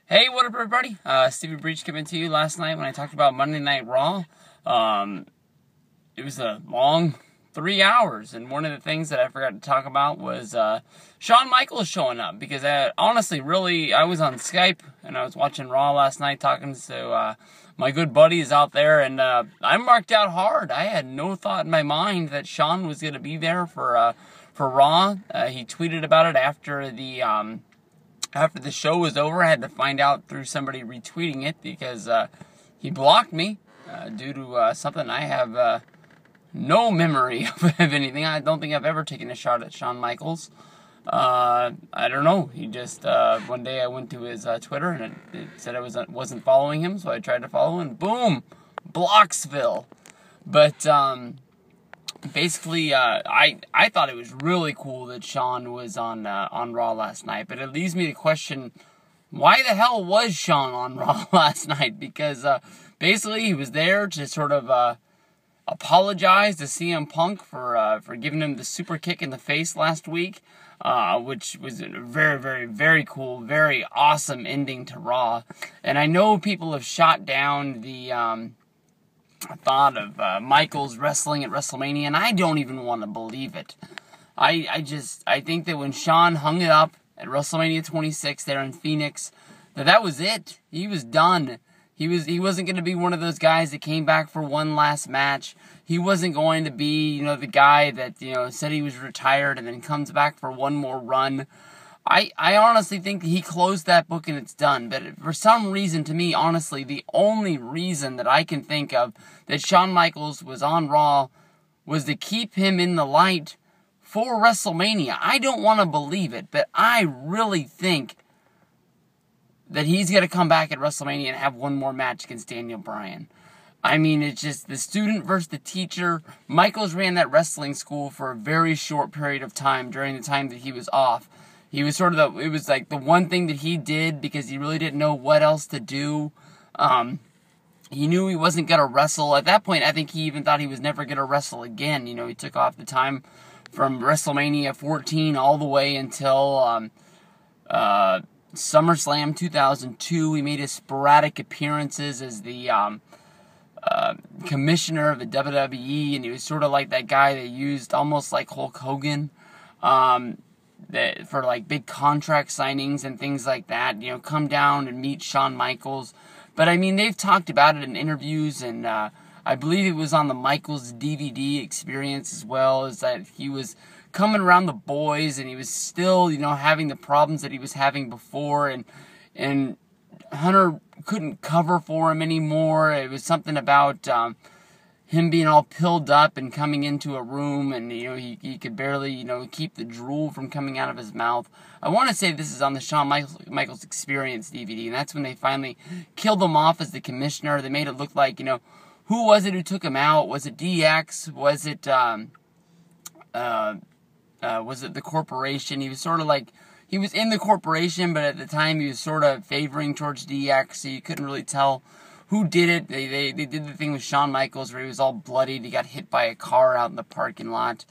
Hey, what up, everybody? Stevie Breach coming to you last night when I talked about Monday Night Raw. It was a long 3 hours, and one of the things that I forgot to talk about was Shawn Michaels showing up, because I was on Skype, and I was watching Raw last night talking to my good buddies out there, and I marked out hard. I had no thought in my mind that Shawn was going to be there for Raw. He tweeted about it after the show was over. I had to find out through somebody retweeting it, because he blocked me due to something. I have no memory of anything. I don't think I've ever taken a shot at Shawn Michaels. I don't know. He just one day I went to his Twitter, and it said I wasn't following him, so I tried to follow, and boom, Blocksville. But basically, I thought it was really cool that Shawn was on Raw last night, but it leads me to question, why the hell was Shawn on Raw last night? Because basically he was there to sort of apologize to CM Punk for giving him the super kick in the face last week, which was a very, very, very cool, very awesome ending to Raw. And I know people have shot down the thought of Michaels wrestling at WrestleMania, and I don't even want to believe it. I think that when Shawn hung it up at WrestleMania 26 there in Phoenix, that was it. He was done. He wasn't going to be one of those guys that came back for one last match. He wasn't going to be, the guy that, said he was retired and then comes back for one more run. I honestly think he closed that book and it's done. But for some reason, to me, honestly, the only reason that I can think of that Shawn Michaels was on Raw was to keep him in the light for WrestleMania. I don't want to believe it, but I really think that he's going to come back at WrestleMania and have one more match against Daniel Bryan. I mean, it's just the student versus the teacher. Michaels ran that wrestling school for a very short period of time during the time that he was off. He was it was like the one thing that he did because he really didn't know what else to do. He knew he wasn't going to wrestle. At that point, I think he even thought he was never going to wrestle again. He took off the time from WrestleMania 14 all the way until SummerSlam 2002. He made his sporadic appearances as the commissioner of the WWE, and he was sort of like that guy they used almost like Hulk Hogan for like big contract signings and things like that. Come down and meet Shawn Michaels. But I mean, they've talked about it in interviews, and I believe it was on the Michaels DVD experience as well, is that he was coming around the boys, and he was still, having the problems that he was having before, and Hunter couldn't cover for him anymore. It was something about him being all pilled up and coming into a room, and he could barely keep the drool from coming out of his mouth. I want to say this is on the Shawn Michaels Experience DVD, and that's when they finally killed him off as the commissioner. They made it look like who was it who took him out? Was it DX? Was it the corporation? He was sort of like, he was in the corporation, but at the time he was sort of favoring towards DX, so you couldn't really tell who did it. They did the thing with Shawn Michaels where he was all bloodied. He got hit by a car out in the parking lot.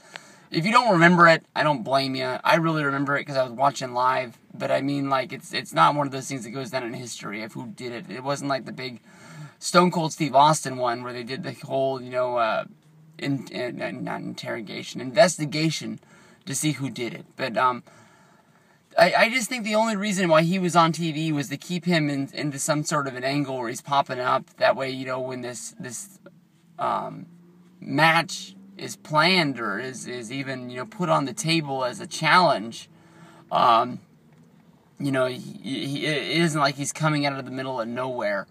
If you don't remember it, I don't blame you. I really remember it because I was watching live, but I mean, like, it's not one of those things that goes down in history of who did it. It wasn't like the big Stone Cold Steve Austin one where they did the whole, not interrogation, investigation to see who did it. But I just think the only reason why he was on TV was to keep him into some sort of an angle where he's popping up. That way, when this match is planned or is even put on the table as a challenge, it isn't like he's coming out of the middle of nowhere.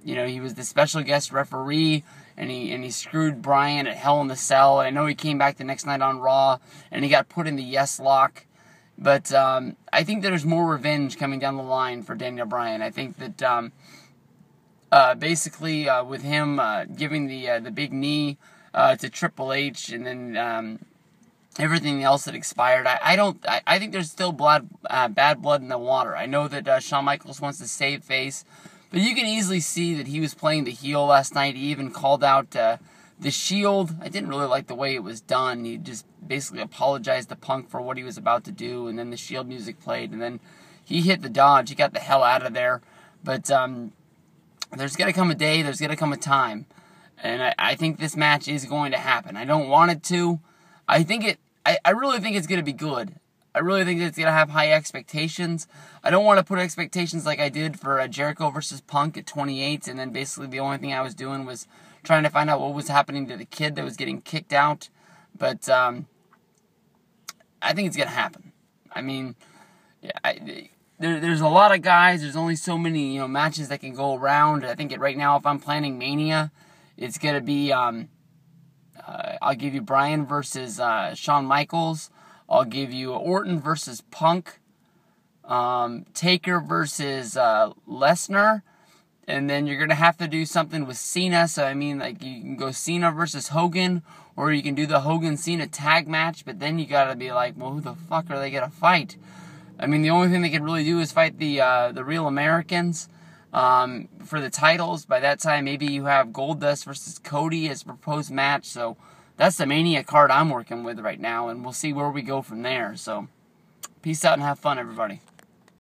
He was the special guest referee, and he screwed Bryan at Hell in the Cell. And I know he came back the next night on Raw, and he got put in the yes lock. But I think there's more revenge coming down the line for Daniel Bryan. I think that basically with him giving the big knee to Triple H, and then everything else that expired, I think there's still bad blood in the water. I know that Shawn Michaels wants to save face, but you can easily see that he was playing the heel last night. He even called out the Shield. I didn't really like the way it was done. He just basically apologized to Punk for what he was about to do, and then the Shield music played, and then he hit the dodge. He got the hell out of there. But there's going to come a day, there's going to come a time. And I think this match is going to happen. I don't want it to. I really think it's going to be good. I really think it's going to have high expectations. I don't want to put expectations like I did for Jericho versus Punk at 28, and then basically the only thing I was doing was trying to find out what was happening to the kid that was getting kicked out. But I think it's going to happen. I mean, there's a lot of guys. There's only so many matches that can go around. I think right now, if I'm planning Mania, it's going to be I'll give you Bryan versus Shawn Michaels. I'll give you Orton versus Punk, Taker versus Lesnar, and then you're going to have to do something with Cena. So, I mean, like, you can go Cena versus Hogan, or you can do the Hogan-Cena tag match, but then you got to be like, well, who the fuck are they going to fight? I mean, the only thing they could really do is fight the Real Americans for the titles. By that time, maybe you have Goldust versus Cody as a proposed match, so that's the Mania card I'm working with right now, and we'll see where we go from there. So, peace out and have fun, everybody.